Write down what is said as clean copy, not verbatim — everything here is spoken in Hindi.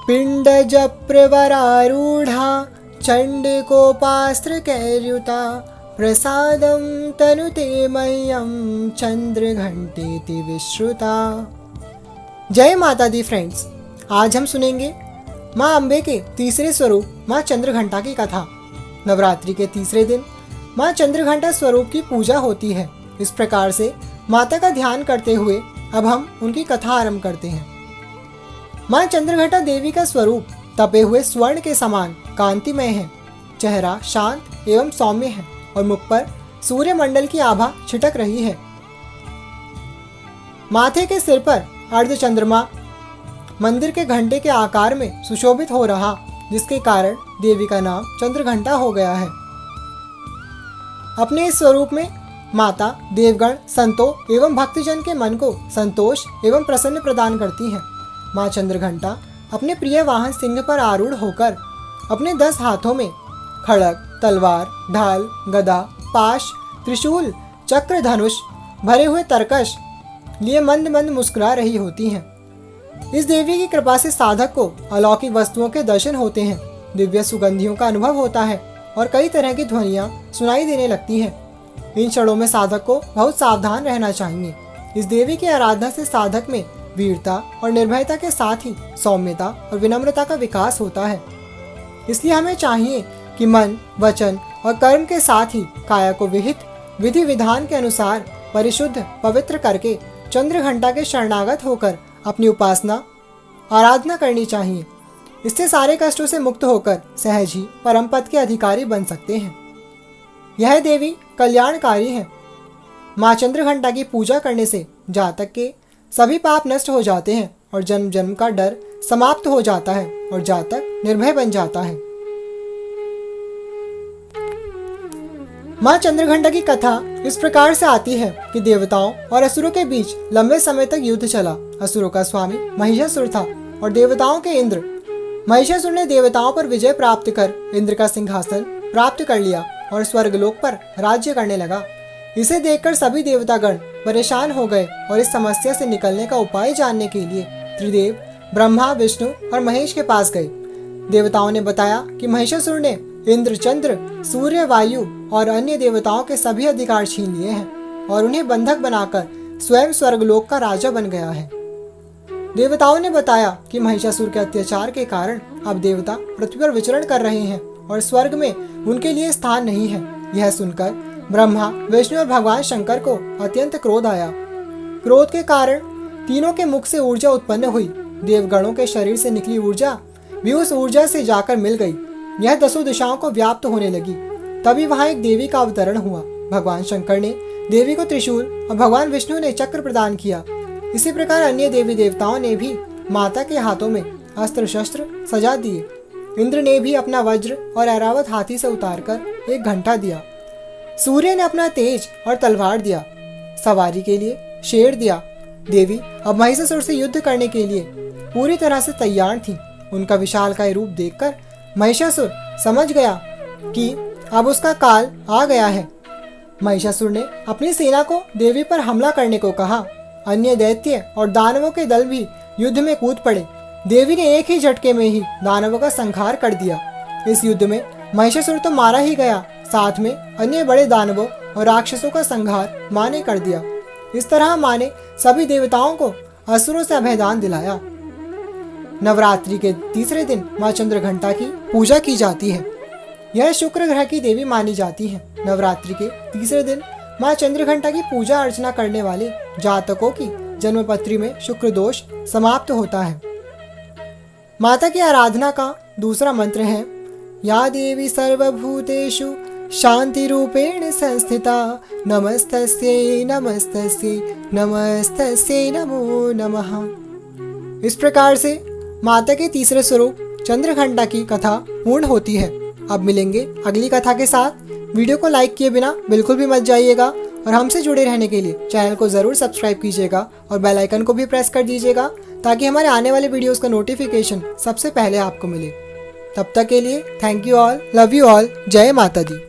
पिंडज प्रवरारूढ़ा चंडिकोपास्त्र कैर्युता प्रसादं तनुते मह्यं चंद्रघंटेति विश्रुता। जय माता दी फ्रेंड्स, आज हम सुनेंगे माँ अम्बे के तीसरे स्वरूप माँ चंद्रघंटा की कथा। नवरात्रि के तीसरे दिन माँ चंद्रघंटा स्वरूप की पूजा होती है। इस प्रकार से माता का ध्यान करते हुए अब हम उनकी कथा आरंभ करते हैं। माँ चंद्रघंटा देवी का स्वरूप तपे हुए स्वर्ण के समान कांतिमय है। चेहरा शांत एवं सौम्य है और मुख पर सूर्य मंडल की आभा छिटक रही है। माथे के सिर पर अर्ध चंद्रमा मंदिर के घंटे के आकार में सुशोभित हो रहा, जिसके कारण देवी का नाम चंद्रघंटा हो गया है। अपने इस स्वरूप में माता देवगण, संतों एवं भक्तजन के मन को संतोष एवं प्रसन्न प्रदान करती हैं। माँ चंद्रघंटा अपने प्रिय वाहन सिंह पर आरूढ़ होकर अपने 10 हाथों में खड़ग, तलवार, ढाल, गदा, पाश, त्रिशूल, चक्र, धनुष भरे हुए तरकश लिए मंद मंद मुस्कुरा रही होती हैं। इस देवी की कृपा से साधक को अलौकिक वस्तुओं के दर्शन होते हैं, दिव्य सुगंधियों का अनुभव होता है और कई तरह की ध्वनियाँ सुनाई देने लगती हैं। इन क्षणों में साधक को बहुत सावधान रहना चाहिए। इस देवी की आराधना से साधक में वीरता और निर्भयता के साथ ही सौम्यता और विनम्रता का विकास होता है। इसलिए हमें चाहिए कि मन, वचन और कर्म के साथ ही काया को विहित विधि विधान के अनुसार परिशुद्ध पवित्र करके चंद्रघंटा के शरणागत होकर अपनी उपासना आराधना करनी चाहिए। इससे सारे कष्टों से मुक्त होकर सहज ही परम पद के अधिकारी बन सकते हैं। यह देवी कल्याणकारी है। माँ चंद्रघंटा की पूजा करने से जातक के सभी पाप नष्ट हो जाते हैं और जन्म जन्म का डर समाप्त हो जाता है और जातक निर्भय बन जाता है। माँ चंद्रघंटा की कथा इस प्रकार से आती है कि देवताओं और असुरों के बीच लंबे समय तक युद्ध चला। असुरों का स्वामी महिषासुर था और देवताओं के इंद्र। महिषासुर ने देवताओं पर विजय प्राप्त कर इंद्र का सिंहासन प्राप्त कर लिया और स्वर्गलोक पर राज्य करने लगा। इसे देखकर सभी देवतागण परेशान हो गए और इस समस्या से निकलने का उपाय जानने के लिए त्रिदेव ब्रह्मा, विष्णु और महेश के पास गए। देवताओं ने बताया कि महिषासुर ने इंद्र, चंद्र, सूर्य, वायु और अन्य देवताओं के सभी अधिकार छीन लिए हैं और उन्हें बंधक बनाकर स्वयं स्वर्गलोक का राजा बन गया है। देवताओं ने बताया कि महिषासुर के अत्याचार के कारण अब देवता पृथ्वी पर विचरण कर रहे हैं और स्वर्ग में उनके लिए स्थान नहीं है। यह सुनकर ब्रह्मा, विष्णु और भगवान शंकर को अत्यंत क्रोध आया। क्रोध के कारण तीनों के मुख से ऊर्जा उत्पन्न हुई। देवगणों के शरीर से निकली ऊर्जा भी उस ऊर्जा से जाकर मिल गई। यह 10 दिशाओं को व्याप्त होने लगी। तभी वहां एक देवी का अवतरण हुआ। भगवान शंकर ने देवी को त्रिशूल और भगवान विष्णु ने चक्र प्रदान किया। इसी प्रकार अन्य देवी देवताओं ने भी माता के हाथों में अस्त्र शस्त्र सजा दिए। इंद्र ने भी अपना वज्र और ऐरावत हाथी से उतारकर एक घंटा दिया। सूर्य ने अपना तेज और तलवार दिया। सवारी के लिए शेर दिया। देवी अब महिषासुर से युद्ध करने के लिए पूरी तरह से तैयार थी। उनका विशालकाय रूप देखकर महिषासुर समझ गया कि अब उसका काल आ गया है। महिषासुर ने अपनी सेना को देवी पर हमला करने को कहा। अन्य दैत्य और दानवों के दल भी युद्ध में कूद पड़े। देवी ने एक ही झटके में ही दानवों का संहार कर दिया। इस युद्ध में महिषासुर तो मारा ही गया, साथ में अन्य बड़े दानवों और राक्षसों का संहार माँ ने कर दिया। इस तरह माँ ने सभी देवताओं को असुरों से अभयदान दिलाया। नवरात्रि के तीसरे दिन माँ चंद्रघंटा की पूजा की जाती है। यह शुक्र ग्रह की देवी मानी जाती है। नवरात्रि के तीसरे दिन माँ चंद्रघंटा की पूजा अर्चना करने वाले जातकों की जन्मपत्री में शुक्र दोष समाप्त होता है। माता की आराधना का दूसरा मंत्र है, या देवी सर्वभूतेषु शांति रूपेण संस्थिता नमस्तस्यै नमस्तस्यै नमस्तस्यै नमो नमः। इस प्रकार से माता के तीसरे स्वरूप चंद्रघंटा की कथा पूर्ण होती है। अब मिलेंगे अगली कथा के साथ। वीडियो को लाइक किए बिना बिल्कुल भी मत जाइएगा और हमसे जुड़े रहने के लिए चैनल को ज़रूर सब्सक्राइब कीजिएगा और बेल आइकन को भी प्रेस कर दीजिएगा ताकि हमारे आने वाले वीडियोस का नोटिफिकेशन सबसे पहले आपको मिले। तब तक के लिए thank you all, love you all, जय माता दी।